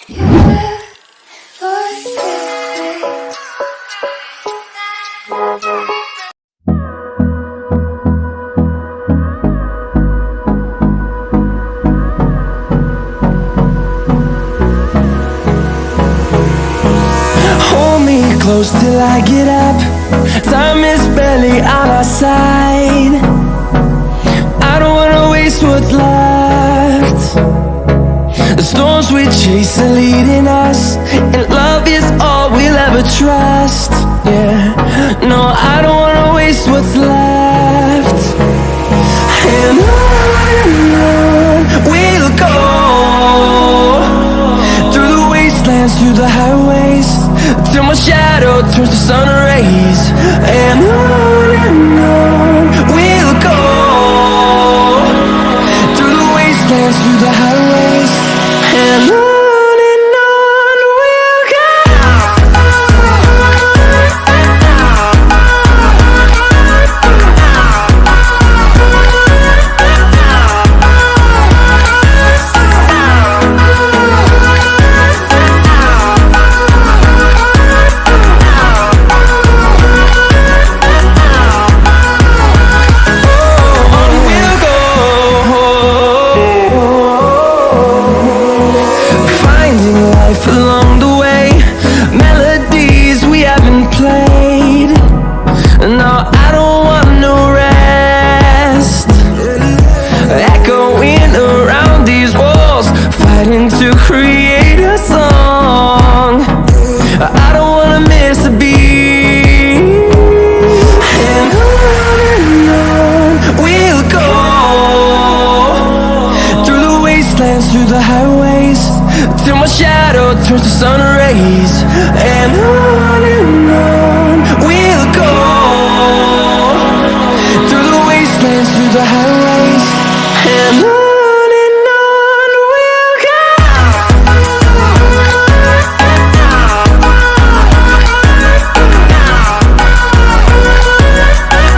Hold me close till I get up. Time is barely on our side. I don't wanna waste what's left. The storms we chase are leading us, and love is all we'll ever trust. Yeah, no, I don't wanna waste what's left. And on we'll go, through the wastelands, through the highways, till my shadow turns to sun rays. And on we'll go, through the wastelands, through the highways, and on we'll go. Along the way, melodies we haven't played. No, I don't want no rest. Echoing around these walls, fighting to create a song. I don't wanna miss a beat. And on we'll go, through the wastelands, through the highways, till my shadow turns to sun rays. And on